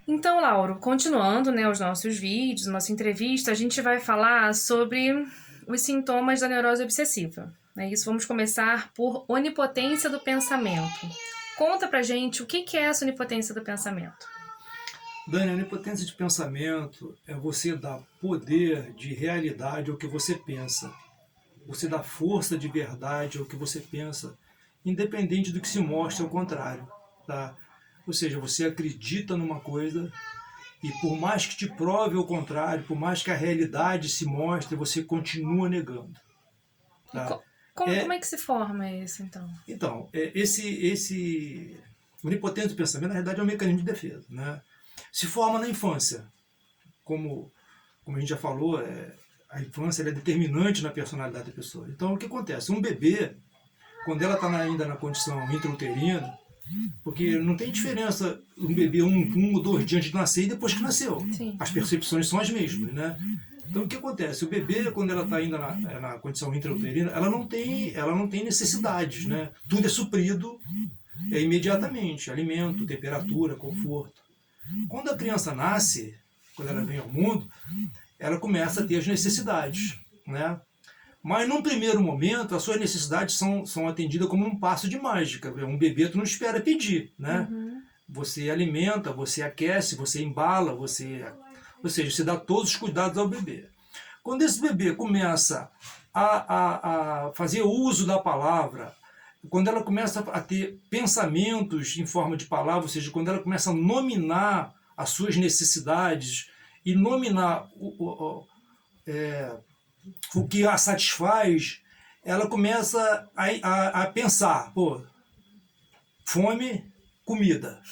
Então, Lauro, continuando, né, os nossos vídeos, nossa entrevista, a gente vai falar sobre os sintomas da neurose obsessiva. É isso, vamos começar por onipotência do pensamento. Conta pra gente o que é essa onipotência do pensamento. Dani, a onipotência de pensamento é você dar poder de realidade ao que você pensa. Você dá força de verdade ao que você pensa, independente do que se mostre ao contrário. Tá? Ou seja, você acredita numa coisa e por mais que te prove o contrário, por mais que a realidade se mostre, você continua negando. Tá? Como é que se forma isso, então? Então, esse onipotência do pensamento, na realidade, é um mecanismo de defesa. Né? Se forma na infância. Como a gente já falou, a infância é determinante na personalidade da pessoa. Então, o que acontece? Um bebê, quando ela está ainda na condição intrauterina, porque não tem diferença um bebê um ou dois dias de nascer e depois que nasceu. Sim. As percepções são as mesmas, né? Então, o que acontece? O bebê, quando ela está ainda na condição intrauterina, ela não tem necessidades, né? Tudo é suprido imediatamente. Alimento, temperatura, conforto. Quando a criança nasce, quando ela vem ao mundo, ela começa a ter as necessidades, né? Mas num primeiro momento, as suas necessidades são atendidas como um passo de mágica. Um bebê tu não espera pedir, né? Uhum. Você alimenta, você aquece, você embala, ou seja, você dá todos os cuidados ao bebê. Quando esse bebê começa a fazer uso da palavra, quando ela começa a ter pensamentos em forma de palavra, ou seja, quando ela começa a nominar as suas necessidades e nominar o que a satisfaz, ela começa a pensar, pô, fome, comida.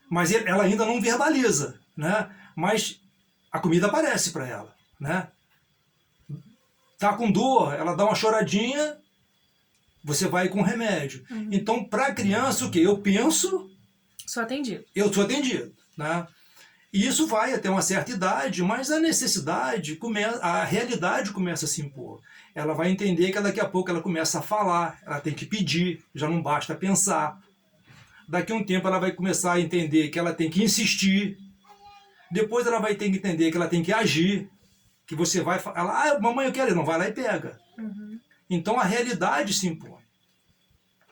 Mas ela ainda não verbaliza, né? Mas a comida aparece para ela, né? Tá com dor, ela dá uma choradinha, você vai com remédio. Uhum. Então, para a criança, o que? Eu penso, sou atendido. Eu sou atendido, né? E isso vai até uma certa idade, mas a necessidade, a realidade começa a se impor. Ela vai entender que daqui a pouco ela começa a falar, ela tem que pedir, já não basta pensar. Daqui a um tempo ela vai começar a entender que ela tem que insistir. Depois ela vai ter que entender que ela tem que agir, que você vai falar, mamãe eu quero, não, vai lá e pega. Uhum. Então a realidade se impõe.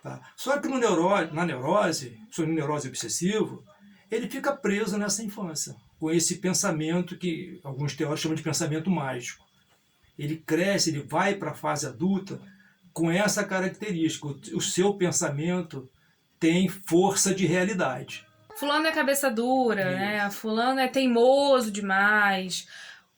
Tá? Só que na neurose obsessiva, ele fica preso nessa infância, com esse pensamento que alguns teóricos chamam de pensamento mágico. Ele cresce, ele vai para a fase adulta com essa característica. O seu pensamento tem força de realidade. Fulano é cabeça dura, né? Fulano é teimoso demais.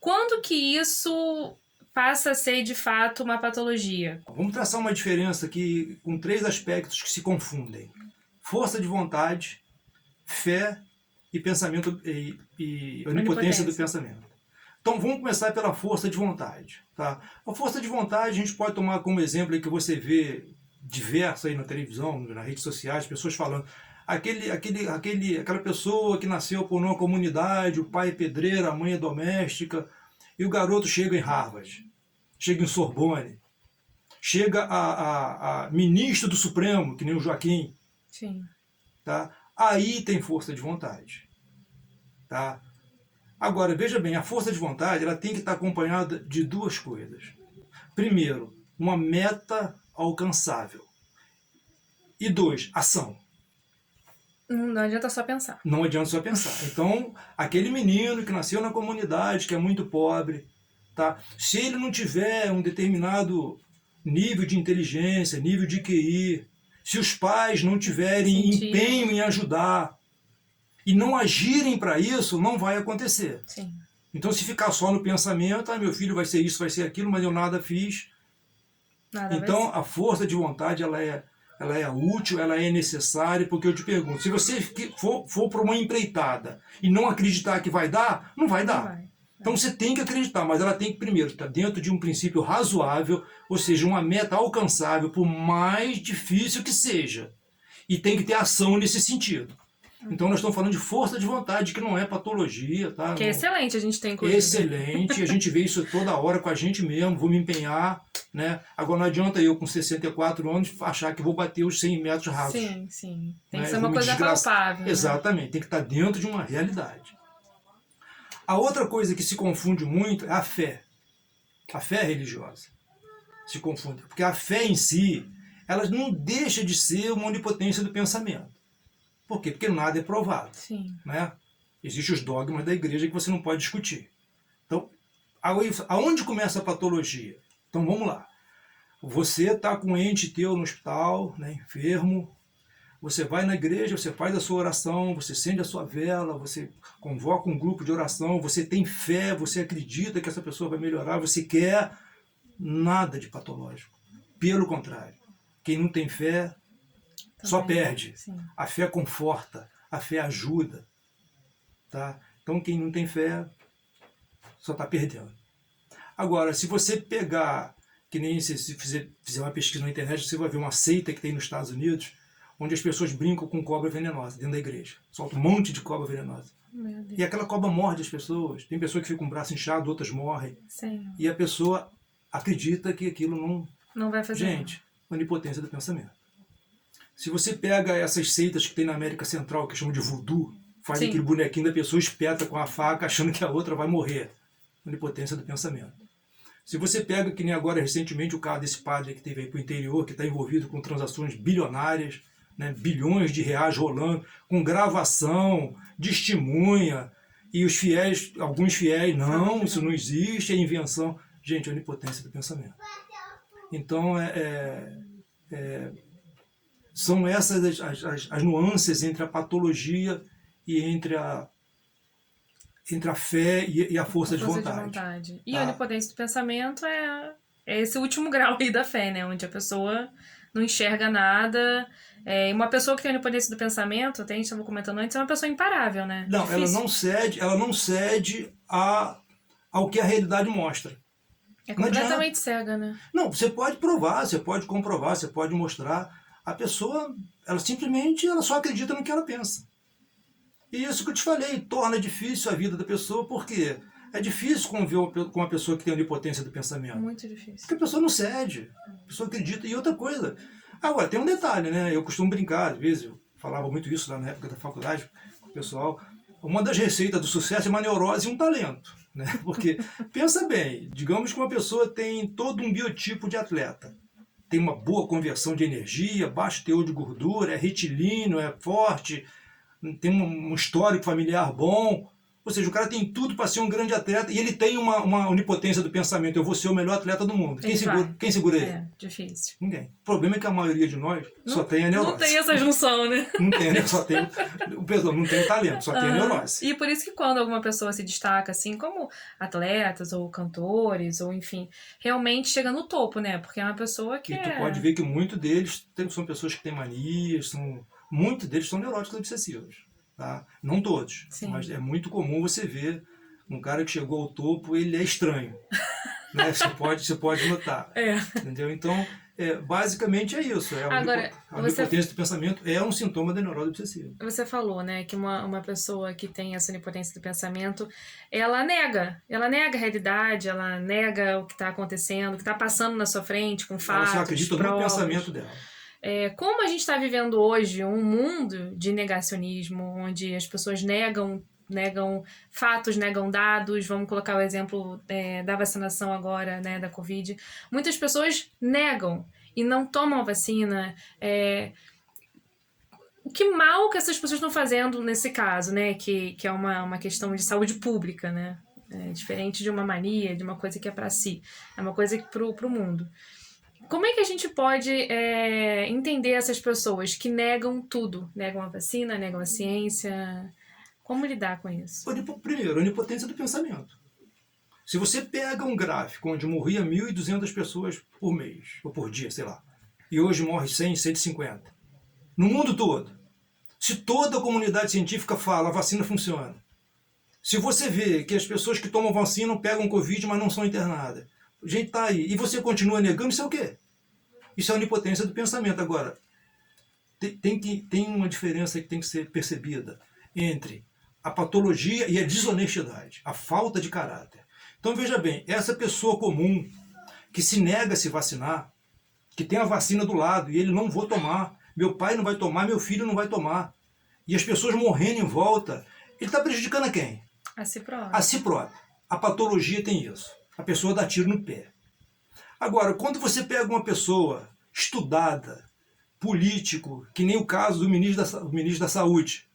Quando que isso passa a ser de fato uma patologia? Vamos traçar uma diferença aqui com 3 aspectos que se confundem: força de vontade, fé e pensamento e onipotência do pensamento. Então vamos começar pela força de vontade. Tá? A força de vontade a gente pode tomar como exemplo aí que você vê diverso aí na televisão, nas redes sociais, pessoas falando aquela pessoa que nasceu por uma comunidade, o pai é pedreiro, a mãe é doméstica, e o garoto chega em Harvard, chega em Sorbonne, chega a ministro do Supremo, que nem o Joaquim. Sim. Tá? Aí tem força de vontade. Tá? Agora, veja bem, a força de vontade ela tem que estar acompanhada de 2 coisas. Primeiro, uma meta alcançável. E 2, ação. Não adianta só pensar. Não adianta só pensar. Então, aquele menino que nasceu na comunidade, que é muito pobre, tá? Se ele não tiver um determinado nível de inteligência, nível de QI, se os pais não tiverem empenho em ajudar e não agirem para isso, não vai acontecer. Sim. Então, se ficar só no pensamento, meu filho vai ser isso, vai ser aquilo, mas eu nada fiz. Então, a força de vontade, ela é útil, ela é necessária, porque eu te pergunto, se você for para uma empreitada e não acreditar que vai dar, não vai dar. Não vai. Então você tem que acreditar, mas ela tem que primeiro estar dentro de um princípio razoável, ou seja, uma meta alcançável, por mais difícil que seja. E tem que ter ação nesse sentido. Então nós estamos falando de força de vontade, que não é patologia. Tá? Que é excelente a gente tem inclusive. Excelente, a gente vê isso toda hora com a gente mesmo, vou me empenhar. Né? Agora não adianta eu com 64 anos achar que vou bater os 100 metros rasos. Sim, sim. Tem né? que ser uma coisa palpável. Exatamente, tem que estar dentro de uma realidade. A outra coisa que se confunde muito é a fé. A fé religiosa se confunde. Porque a fé em si, ela não deixa de ser uma onipotência do pensamento. Por quê? Porque nada é provado. Sim. Né? Existem os dogmas da igreja que você não pode discutir. Então, aonde começa a patologia? Então vamos lá. Você está com um ente teu no hospital, né, enfermo, você vai na igreja, você faz a sua oração, você acende a sua vela, você convoca um grupo de oração, você tem fé, você acredita que essa pessoa vai melhorar, você quer nada de patológico. Pelo contrário, quem não tem fé também só perde. Sim. A fé conforta, a fé ajuda. Tá? Então quem não tem fé só está perdendo. Agora, se você pegar, que nem se fizer uma pesquisa na internet, você vai ver uma seita que tem nos Estados Unidos, onde as pessoas brincam com cobra venenosa dentro da igreja. Solta um monte de cobra venenosa. E aquela cobra morde as pessoas. Tem pessoas que ficam com o braço inchado, outras morrem. Sim. E a pessoa acredita que aquilo não vai fazer. Gente, onipotência do pensamento. Se você pega essas seitas que tem na América Central, que chamam de voodoo, faz Sim. aquele bonequinho da pessoa, espeta com a faca, achando que a outra vai morrer. Onipotência do pensamento. Se você pega, que nem agora recentemente, o caso desse padre que teve aí para o interior, que está envolvido com transações bilionárias, né, bilhões de reais rolando, com gravação, testemunha, e os fiéis, alguns fiéis, não, isso não existe, é invenção. Gente, é onipotência do pensamento. Então, são essas as nuances entre a patologia e entre a fé e a força de vontade. E a onipotência do pensamento é esse último grau aí da fé, né? Onde a pessoa não enxerga nada. Uma pessoa que tem onipotência do pensamento, até a gente estava comentando antes, é uma pessoa imparável, né? Não, difícil. ela não cede ao que a realidade mostra. É completamente cega, né? Não, você pode provar, você pode comprovar, você pode mostrar. A pessoa, ela simplesmente só acredita no que ela pensa. E isso que eu te falei, torna difícil a vida da pessoa, porque é difícil conviver com uma pessoa que tem onipotência do pensamento. Muito difícil. Porque a pessoa não cede, a pessoa acredita. E outra coisa, agora tem um detalhe, né? Eu costumo brincar, às vezes, eu falava muito isso lá na época da faculdade com o pessoal. Uma das receitas do sucesso é uma neurose e um talento. Né? Porque, pensa bem, digamos que uma pessoa tem todo um biotipo de atleta. Tem uma boa conversão de energia, baixo teor de gordura, é retilíneo, é forte, tem um histórico familiar bom. Ou seja, o cara tem tudo para ser um grande atleta e ele tem uma onipotência do pensamento. Eu vou ser o melhor atleta do mundo. Quem segura ele? É, difícil. Ninguém. O problema é que a maioria de nós só tem a neurose. Não tem essa junção, né? Não tem, né? Só tem não tem o talento, só tem a neurose. E por isso que quando alguma pessoa se destaca, assim, como atletas ou cantores, ou enfim, realmente chega no topo, né? Porque é uma pessoa que tu pode ver que muitos deles são pessoas que têm manias, muitos deles são neuróticos obsessivos. Tá? Não todos, Sim. mas é muito comum você ver um cara que chegou ao topo, ele é estranho. Né? Você pode notar. Entendeu? Então, basicamente é isso. A onipotência do pensamento é um sintoma da neurose obsessiva. Você falou, né, que uma pessoa que tem essa onipotência do pensamento, ela nega a realidade, ela nega o que está acontecendo, o que está passando na sua frente, com fatos, ela só acredita no pensamento dela. Como a gente está vivendo hoje um mundo de negacionismo, onde as pessoas negam fatos, negam dados, vamos colocar o exemplo da vacinação agora, né, da Covid, muitas pessoas negam e não tomam a vacina. Que mal que essas pessoas estão fazendo nesse caso, né, que é uma questão de saúde pública, né, diferente de uma mania, de uma coisa que é para si, é uma coisa pro mundo. Como é que a gente pode entender essas pessoas que negam tudo? Negam a vacina, negam a ciência? Como lidar com isso? Primeiro, a onipotência do pensamento. Se você pega um gráfico onde morria 1.200 pessoas por mês, ou por dia, sei lá, e hoje morre 100, 150, no mundo todo, se toda a comunidade científica fala a vacina funciona, se você vê que as pessoas que tomam vacina pegam Covid, mas não são internadas, a gente tá aí, e você continua negando, isso é o quê? Isso é a onipotência do pensamento. Agora, tem uma diferença que tem que ser percebida entre a patologia e a desonestidade, a falta de caráter. Então veja bem, essa pessoa comum que se nega a se vacinar, que tem a vacina do lado e ele não vou tomar, meu pai não vai tomar, meu filho não vai tomar, e as pessoas morrendo em volta, ele está prejudicando a quem? A si próprio. A si próprio. A patologia tem isso. A pessoa dá tiro no pé. Agora, quando você pega uma pessoa estudada, político, que nem o caso do ministro da Saúde,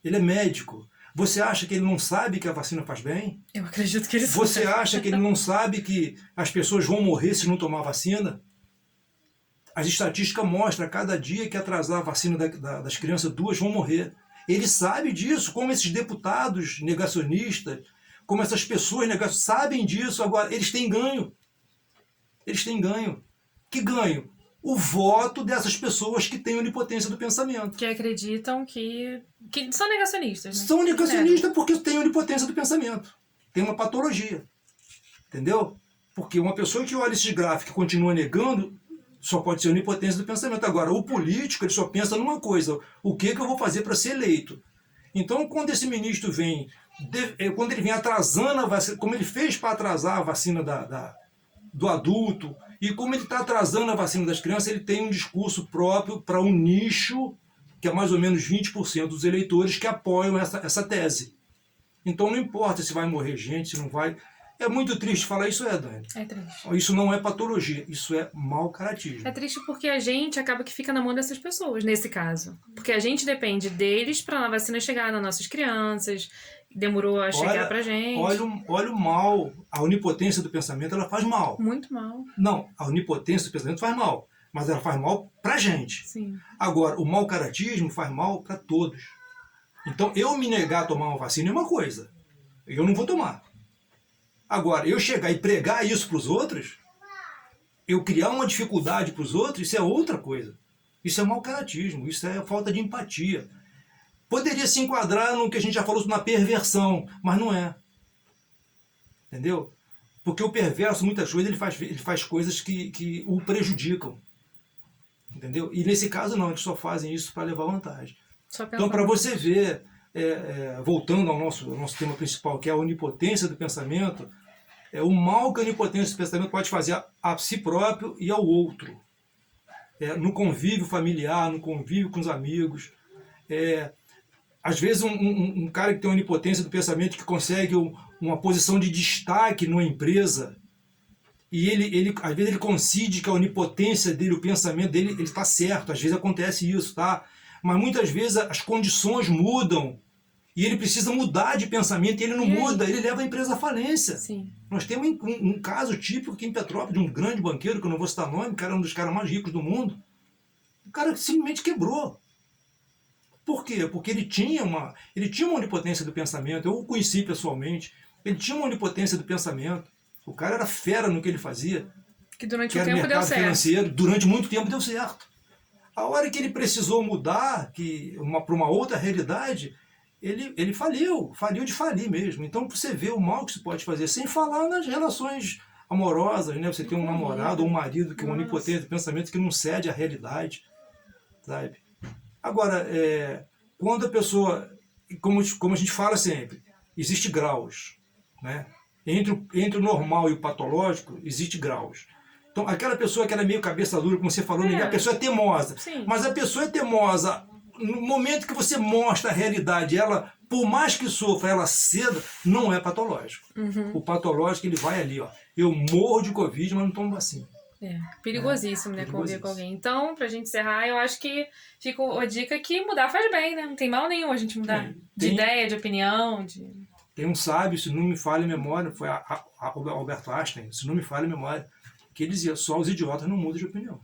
ele é médico, você acha que ele não sabe que a vacina faz bem? Eu acredito que ele sabe. Você acha que ele não sabe que as pessoas vão morrer se não tomar vacina? As estatísticas mostram a cada dia que atrasar a vacina das crianças, 2 vão morrer. Ele sabe disso, como esses deputados negacionistas, como essas pessoas negacionistas sabem disso. Agora, eles têm ganho. Eles têm ganho. Que ganho? O voto dessas pessoas que têm onipotência do pensamento. Que acreditam que são negacionistas, né? São negacionistas porque têm onipotência do pensamento. Tem uma patologia. Entendeu? Porque uma pessoa que olha esses gráficos e continua negando, só pode ser onipotência do pensamento. Agora, o político, ele só pensa numa coisa: o que eu vou fazer para ser eleito? Então, quando esse ministro vem, quando ele vem atrasando a vacina, como ele fez para atrasar a vacina do adulto, e como ele está atrasando a vacina das crianças, ele tem um discurso próprio para um nicho, que é mais ou menos 20% dos eleitores que apoiam essa tese. Então, não importa se vai morrer gente, se não vai. É muito triste falar isso, Dani? É triste. Isso não é patologia, isso é mau caratismo. É triste porque a gente acaba que fica na mão dessas pessoas, nesse caso. Porque a gente depende deles para a vacina chegar nas nossas crianças, demorou a chegar pra gente. Olha o mal, a onipotência do pensamento, ela faz mal. Muito mal. Não, a onipotência do pensamento faz mal, mas ela faz mal pra gente. Sim. Agora, o mau caratismo faz mal para todos. Então, eu me negar a tomar uma vacina é uma coisa, eu não vou tomar. Agora, eu chegar e pregar isso para os outros, eu criar uma dificuldade para os outros, isso é outra coisa. Isso é mau caratismo, isso é falta de empatia. Poderia se enquadrar no que a gente já falou na perversão, mas não é. Entendeu? Porque o perverso, muitas vezes, ele faz coisas que o prejudicam. Entendeu? E nesse caso não, eles só fazem isso para levar vantagem. Então, para você ver, voltando ao nosso tema principal, que é a onipotência do pensamento, o mal que a onipotência do pensamento pode fazer a si próprio e ao outro. No convívio familiar, no convívio com os amigos. Às vezes um cara que tem onipotência do pensamento, que consegue uma posição de destaque numa empresa, e às vezes ele concede que a onipotência dele, o pensamento dele, ele está certo. Às vezes acontece isso, tá? Mas muitas vezes as condições mudam e ele precisa mudar de pensamento e ele não muda, ele leva a empresa à falência. Sim. Nós temos um caso típico aqui em Petrópolis de um grande banqueiro, que eu não vou citar nome, que era um dos caras mais ricos do mundo. O cara simplesmente quebrou. Por quê? Porque ele tinha uma onipotência do pensamento. Eu o conheci pessoalmente. Ele tinha uma onipotência do pensamento. O cara era fera no que ele fazia. Que durante o tempo deu mercado certo. Financeiro, durante muito tempo deu certo. A hora que ele precisou mudar para uma outra realidade, ele faliu de falir mesmo. Então, você vê o mal que se pode fazer, sem falar nas relações amorosas, né? Você tem um namorado ou um marido que é um onipotente de pensamento que não cede à realidade, sabe? Agora, quando a pessoa, como a gente fala sempre, existe graus, né? Entre o normal e o patológico, existe graus. Então, aquela pessoa que ela é meio cabeça dura, como você falou, a pessoa é teimosa. Sim. Mas a pessoa é teimosa, no momento que você mostra a realidade, ela, por mais que sofra, ela ceda, não é patológico. Uhum. O patológico, ele vai ali, ó. Eu morro de Covid, mas não tomo vacina. Perigosíssimo, né, conviver com alguém. Então, pra gente encerrar, eu acho que fica a dica que mudar faz bem, né? Não tem mal nenhum a gente mudar de ideia, de opinião, Tem um sábio, se não me falha a memória, foi Albert Einstein, se não me falha a memória, que ele dizia, só os idiotas não mudam de opinião.